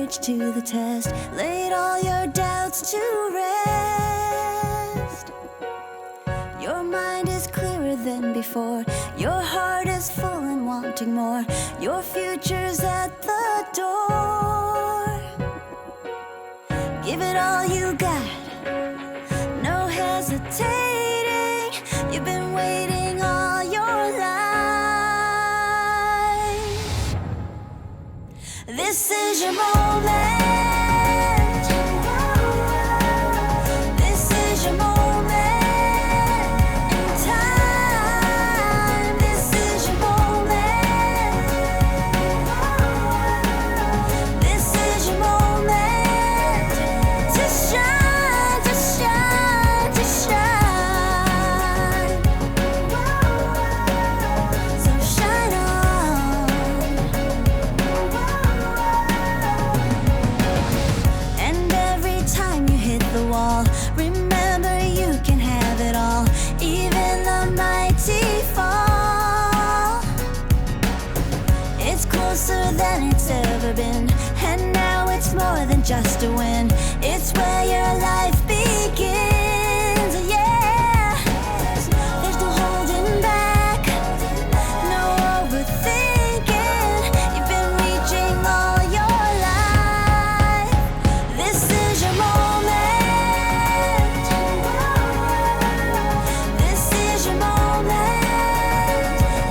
courage to the test, laid all your doubts to rest. Your mind is clearer than before, your heart is full and wanting more, your future's at the door. Give it all you got, no hesitating, you've been waiting all your life. This is your moment. This is your moment in time. This is your moment. This is your moment to shine, to shine, to shine. So shine on. And every time you hit the wall, remember you can have it all, even the mighty fall. It's closer than it's ever been, and now it's more than just a win. It's where your life begins, yeah. There's no holding back, no overthinking. You've been reaching all your life. This is your moment. This is your moment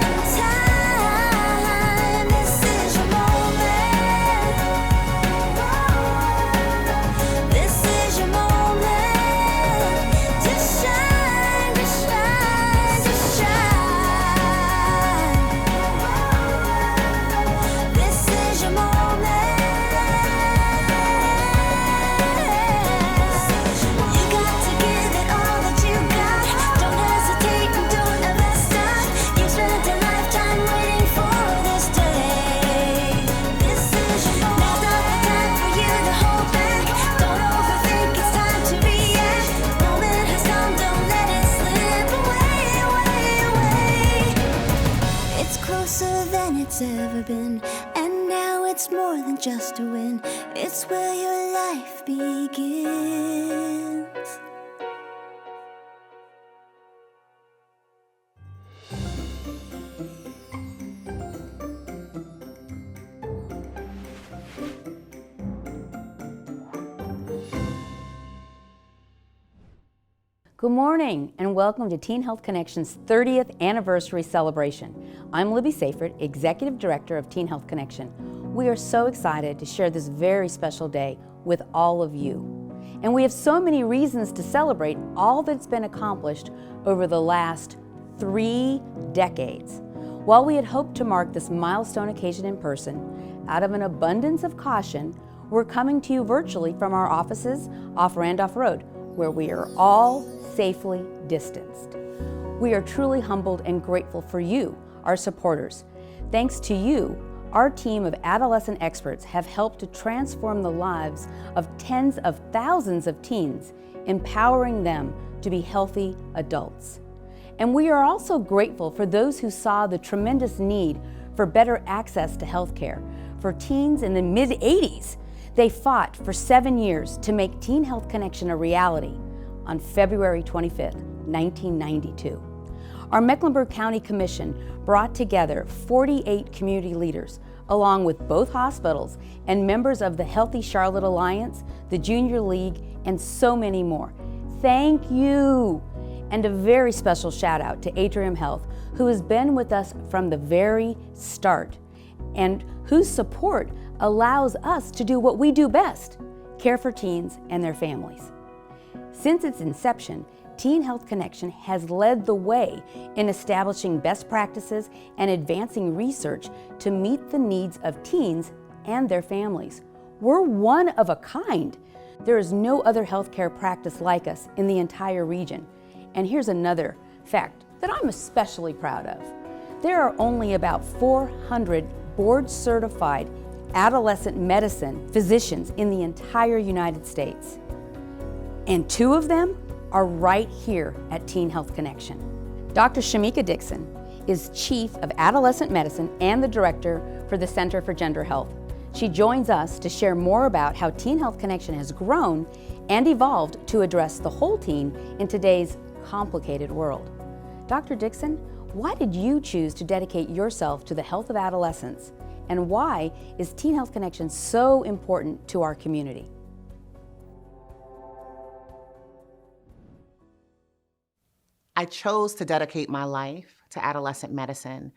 in time. This is your moment. This is your moment to shine, to shine, to shine. This is your moment. You got to give it all that you got. Don't hesitate and don't ever stop. You've spent a lifetime waiting for this day. This is your moment. Now's not the time for you to hold back. Don't overthink, it's time to react. The moment has come, don't let it slip away, away, away. It's closer than it's ever been, and now it's more than just a win. It's where your life begins. Good morning and welcome to Teen Health Connection's 30th anniversary celebration. I'm Libby Seyfert, Executive Director of Teen Health Connection. We are so excited to share this very special day with all of you. And we have so many reasons to celebrate all that's been accomplished over the last 3 decades. While we had hoped to mark this milestone occasion in person, out of an abundance of caution, we're coming to you virtually from our offices off Randolph Road, where we are all safely distanced. We are truly humbled and grateful for you, our supporters. Thanks to you, our team of adolescent experts have helped to transform the lives of tens of thousands of teens, empowering them to be healthy adults. And we are also grateful for those who saw the tremendous need for better access to health care. For teens in the mid-'80s, they fought for 7 years to make Teen Health Connection a reality on February 25th, 1992. Our Mecklenburg County Commission brought together 48 community leaders, along with both hospitals and members of the Healthy Charlotte Alliance, the Junior League, and so many more. Thank you! And a very special shout out to Atrium Health, who has been with us from the very start, and whose support allows us to do what we do best, care for teens and their families. Since its inception, Teen Health Connection has led the way in establishing best practices and advancing research to meet the needs of teens and their families. We're one of a kind. There is no other healthcare practice like us in the entire region. And here's another fact that I'm especially proud of. There are only about 400 board-certified adolescent medicine physicians in the entire United States. And 2 of them are right here at Teen Health Connection. Dr. Shamika Dixon is Chief of Adolescent Medicine and the Director for the Center for Gender Health. She joins us to share more about how Teen Health Connection has grown and evolved to address the whole teen in today's complicated world. Dr. Dixon, why did you choose to dedicate yourself to the health of adolescents? And why is Teen Health Connection so important to our community? I chose to dedicate my life to adolescent medicine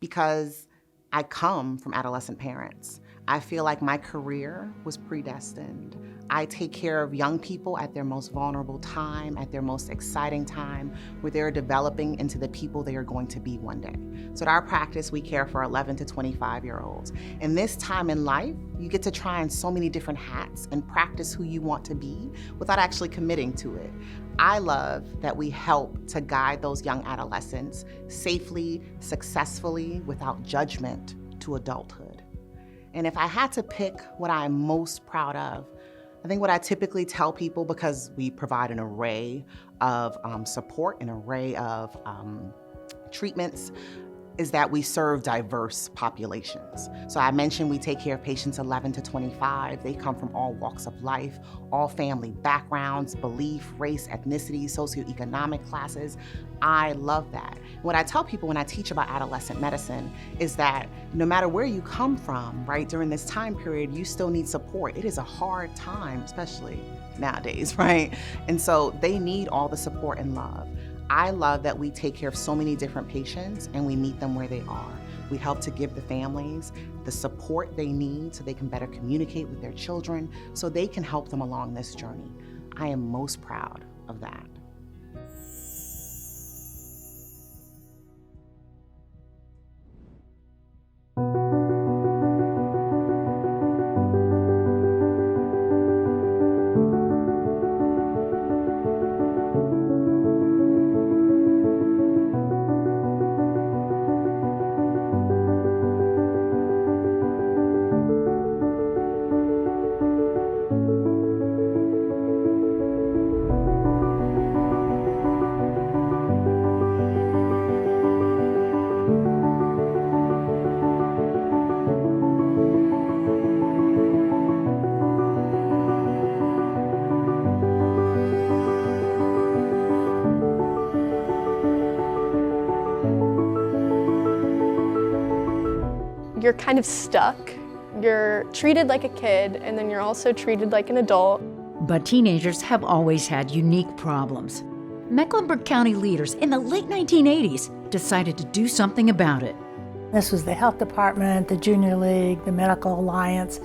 because I come from adolescent parents. I feel like my career was predestined. I take care of young people at their most vulnerable time, at their most exciting time, where they're developing into the people they are going to be one day. So at our practice, we care for 11 to 25-year-olds. In this time in life, you get to try on so many different hats and practice who you want to be without actually committing to it. I love that we help to guide those young adolescents safely, successfully, without judgment to adulthood. And if I had to pick what I'm most proud of, I think what I typically tell people, because we provide an array of support, an array of treatments, is that we serve diverse populations. So I mentioned we take care of patients 11 to 25. They come from all walks of life, all family backgrounds, belief, race, ethnicity, socioeconomic classes. I love that. What I tell people when I teach about adolescent medicine is that no matter where you come from, right, during this time period, you still need support. It is a hard time, especially nowadays, right? And so they need all the support and love. I love that we take care of so many different patients and we meet them where they are. We help to give the families the support they need so they can better communicate with their children, so they can help them along this journey. I am most proud of that. You're kind of stuck. You're treated like a kid, and then you're also treated like an adult. But teenagers have always had unique problems. Mecklenburg County leaders in the late 1980s decided to do something about it. This was the health department, the junior league, the medical alliance,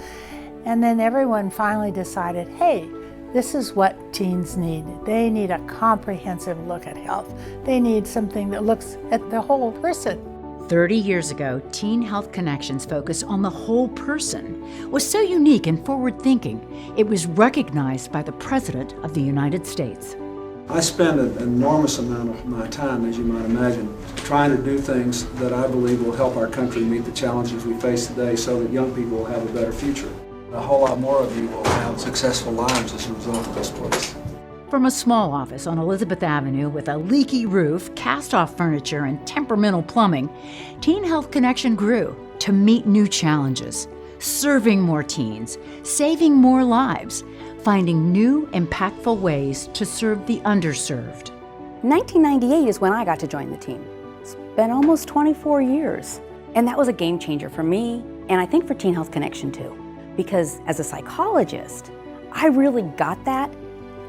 and then everyone finally decided, hey, this is what teens need. They need a comprehensive look at health. They need something that looks at the whole person. 30 years ago, Teen Health Connection's focus on the whole person was so unique and forward-thinking, it was recognized by the President of the United States. I spend an enormous amount of my time, as you might imagine, trying to do things that I believe will help our country meet the challenges we face today so that young people will have a better future. A whole lot more of you will have successful lives as a result of this place. From a small office on Elizabeth Avenue with a leaky roof, cast-off furniture, and temperamental plumbing, Teen Health Connection grew to meet new challenges, serving more teens, saving more lives, finding new, impactful ways to serve the underserved. 1998 is when I got to join the team. It's been almost 24 years. And that was a game changer for me, and I think for Teen Health Connection too. Because as a psychologist, I really got that,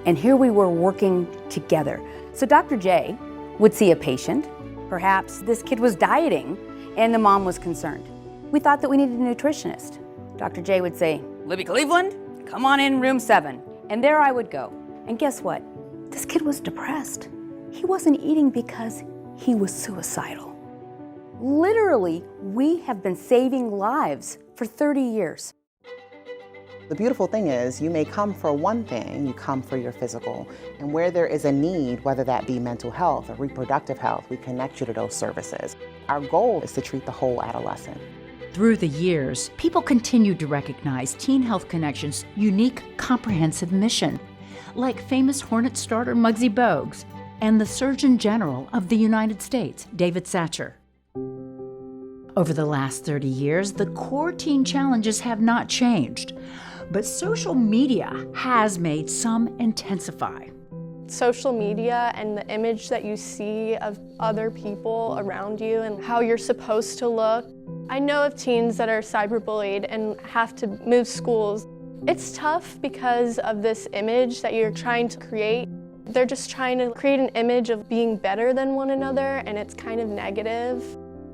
and here we were working together. So Dr. J would see a patient. Perhaps this kid was dieting, and the mom was concerned. We thought that we needed a nutritionist. Dr. J would say, Libby Cleveland, come on in room 7. And there I would go. And guess what? This kid was depressed. He wasn't eating because he was suicidal. Literally, we have been saving lives for 30 years. The beautiful thing is you may come for one thing, you come for your physical, and where there is a need, whether that be mental health or reproductive health, we connect you to those services. Our goal is to treat the whole adolescent. Through the years, people continued to recognize Teen Health Connection's unique, comprehensive mission, like famous Hornet starter Muggsy Bogues and the Surgeon General of the United States, David Satcher. Over the last 30 years, the core teen challenges have not changed, but social media has made some intensify. Social media and the image that you see of other people around you and how you're supposed to look. I know of teens that are cyberbullied and have to move schools. It's tough because of this image that you're trying to create. They're just trying to create an image of being better than one another, and it's kind of negative.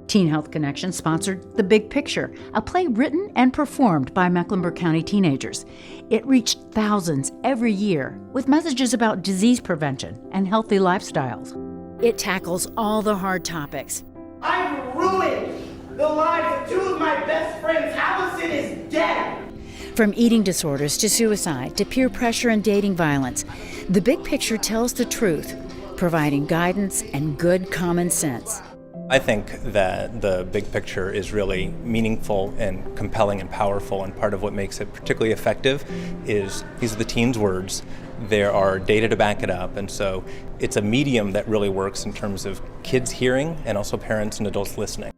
Teen Health Connection sponsored The Big Picture, a play written and performed by Mecklenburg County teenagers. It reached thousands every year with messages about disease prevention and healthy lifestyles. It tackles all the hard topics. I've ruined the lives of two of my best friends. Allison is dead. From eating disorders to suicide to peer pressure and dating violence, The Big Picture tells the truth, providing guidance and good common sense. I think that The Big Picture is really meaningful and compelling and powerful, and part of what makes it particularly effective is these are the teens' words. There are data to back it up, and so it's a medium that really works in terms of kids hearing and also parents and adults listening.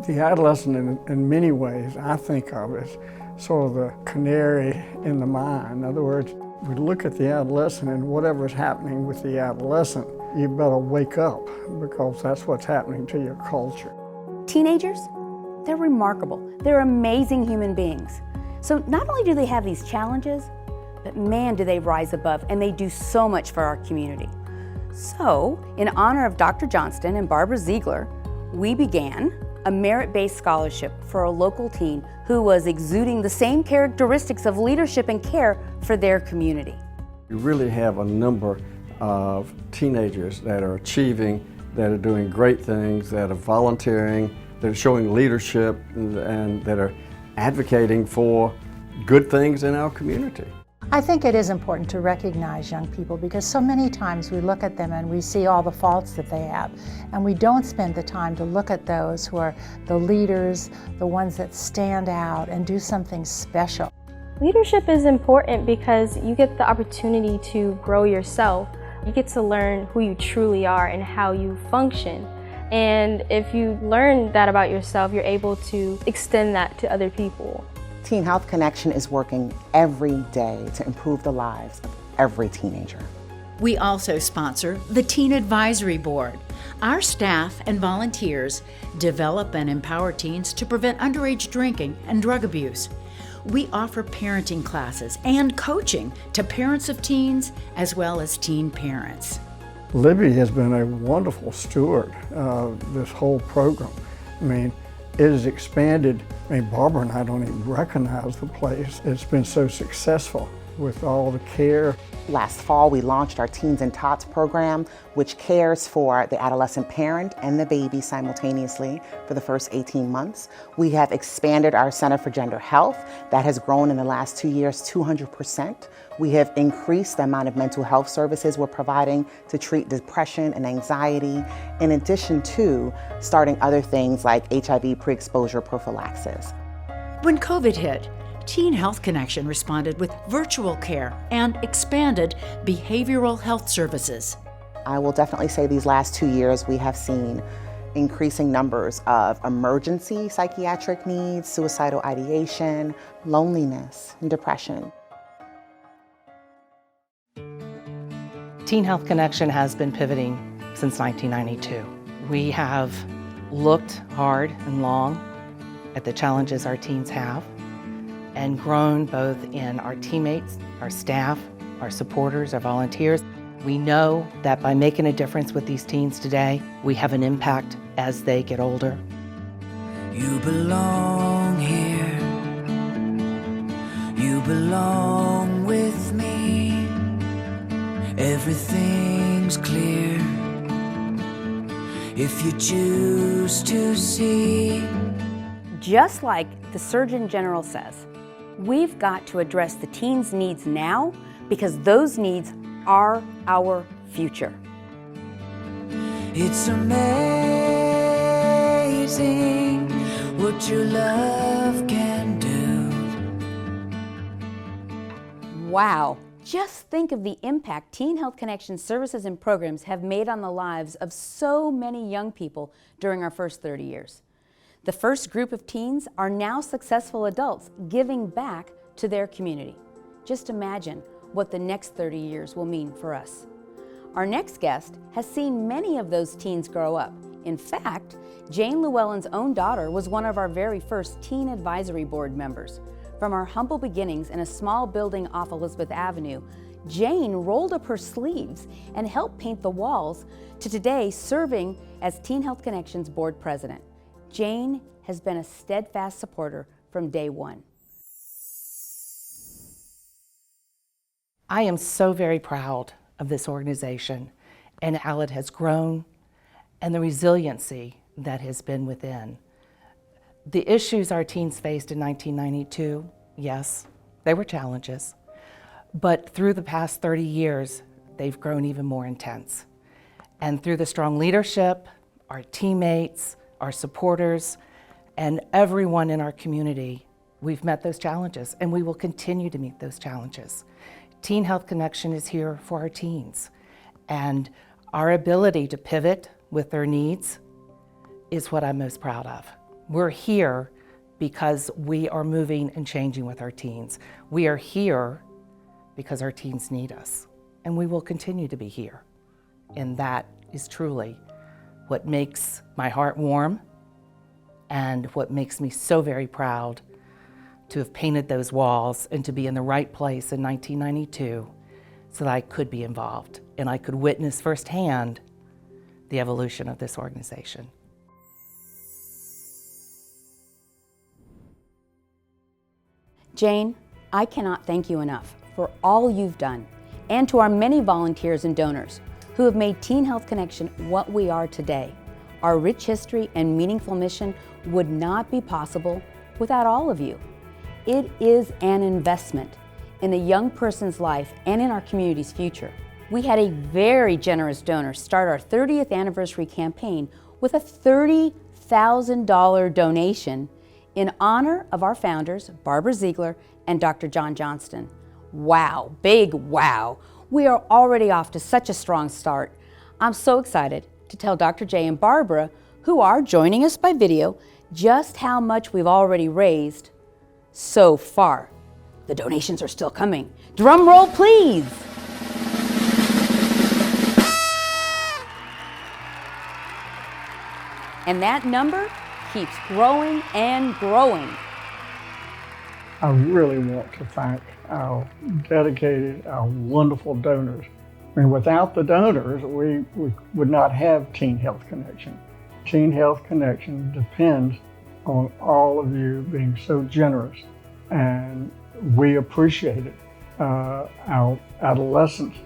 The adolescent, in many ways, I think of as sort of the canary in the mine. In other words, we look at the adolescent, and whatever's happening with the adolescent, you better wake up, because that's what's happening to your culture. Teenagers, they're remarkable. They're amazing human beings. So not only do they have these challenges, but man, do they rise above, and they do so much for our community. So, in honor of Dr. Johnston and Barbara Ziegler, we began a merit-based scholarship for a local teen who was exuding the same characteristics of leadership and care for their community. You really have a number of teenagers that are achieving, that are doing great things, that are volunteering, that are showing leadership, and that are advocating for good things in our community. I think it is important to recognize young people because so many times we look at them and we see all the faults that they have, and we don't spend the time to look at those who are the leaders, the ones that stand out and do something special. Leadership is important because you get the opportunity to grow yourself. You get to learn who you truly are and how you function. And if you learn that about yourself, you're able to extend that to other people. Teen Health Connection is working every day to improve the lives of every teenager. We also sponsor the Teen Advisory Board. Our staff and volunteers develop and empower teens to prevent underage drinking and drug abuse. We offer parenting classes and coaching to parents of teens as well as teen parents. Libby has been a wonderful steward of this whole program. I mean, it has expanded. I mean, Barbara and I don't even recognize the place. It's been so successful with all the care. Last fall, we launched our Teens and Tots program, which cares for the adolescent parent and the baby simultaneously for the first 18 months. We have expanded our Center for Gender Health. That has grown in the last 2 years 200%. We have increased the amount of mental health services we're providing to treat depression and anxiety, in addition to starting other things like HIV pre-exposure prophylaxis. When COVID hit, Teen Health Connection responded with virtual care and expanded behavioral health services. I will definitely say these last 2 years we have seen increasing numbers of emergency psychiatric needs, suicidal ideation, loneliness, and depression. Teen Health Connection has been pivoting since 1992. We have looked hard and long at the challenges our teens have and grown both in our teammates, our staff, our supporters, our volunteers. We know that by making a difference with these teens today, we have an impact as they get older. You belong here. You belong with me. Everything's clear if you choose to see. Just like the Surgeon General says, we've got to address the teens' needs now because those needs are our future. It's amazing what your love can do. Wow, Just think of the impact Teen Health Connection services and programs have made on the lives of so many young people during our first 30 years. The first group of teens are now successful adults giving back to their community. Just imagine what the next 30 years will mean for us. Our next guest has seen many of those teens grow up. In fact, Jane Llewellyn's own daughter was one of our very first Teen Advisory Board members. From our humble beginnings in a small building off Elizabeth Avenue, Jane rolled up her sleeves and helped paint the walls to today serving as Teen Health Connection's board president. Jane has been a steadfast supporter from day one. I am so very proud of this organization and how it has grown and the resiliency that has been within. The issues our teens faced in 1992, yes, they were challenges, but through the past 30 years, they've grown even more intense. And through the strong leadership, our teammates, our supporters, and everyone in our community, we've met those challenges, and we will continue to meet those challenges. Teen Health Connection is here for our teens, and our ability to pivot with their needs is what I'm most proud of. We're here because we are moving and changing with our teens. We are here because our teens need us, and we will continue to be here. And that is truly what makes my heart warm and what makes me so very proud to have painted those walls and to be in the right place in 1992 so that I could be involved and I could witness firsthand the evolution of this organization. Jane, I cannot thank you enough for all you've done, and to our many volunteers and donors who have made Teen Health Connection what we are today. Our rich history and meaningful mission would not be possible without all of you. It is an investment in a young person's life and in our community's future. We had a very generous donor start our 30th anniversary campaign with a $30,000 donation in honor of our founders, Barbara Ziegler and Dr. John Johnston. Wow, big wow. We are already off to such a strong start. I'm so excited to tell Dr. J and Barbara, who are joining us by video, just how much we've already raised so far. The donations are still coming. Drum roll, please. And that number keeps growing and growing. I really want to thank our dedicated, our wonderful donors. I mean, without the donors, we would not have Teen Health Connection. Teen Health Connection depends on all of you being so generous, and we appreciate it. Our adolescents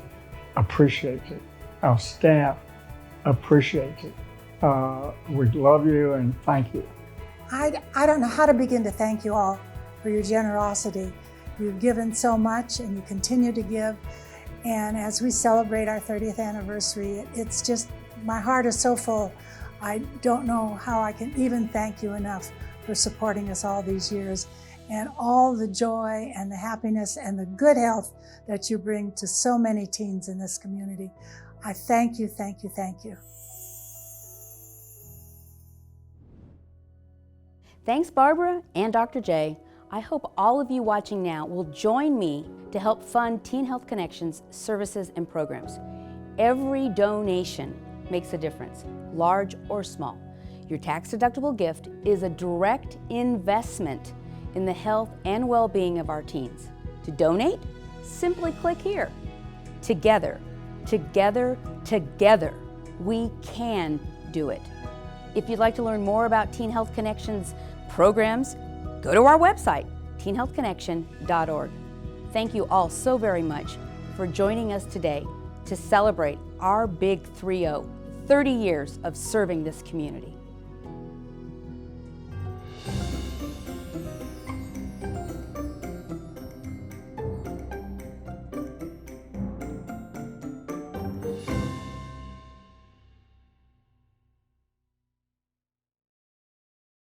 appreciate it. Our staff appreciates it. We love you and thank you. I don't know how to begin to thank you all for your generosity. You've given so much and you continue to give. And as we celebrate our 30th anniversary, it's just, my heart is so full. I don't know how I can even thank you enough for supporting us all these years and all the joy and the happiness and the good health that you bring to so many teens in this community. I thank you, thank you, thank you. Thanks, Barbara and Dr. J. I hope all of you watching now will join me to help fund Teen Health Connection's services and programs. Every donation makes a difference, large or small. Your tax-deductible gift is a direct investment in the health and well-being of our teens. To donate, simply click here. Together, together, together, we can do it. If you'd like to learn more about Teen Health Connection's programs, go to our website, teenhealthconnection.org. Thank you all so very much for joining us today to celebrate our big 3-0, 30 years of serving this community.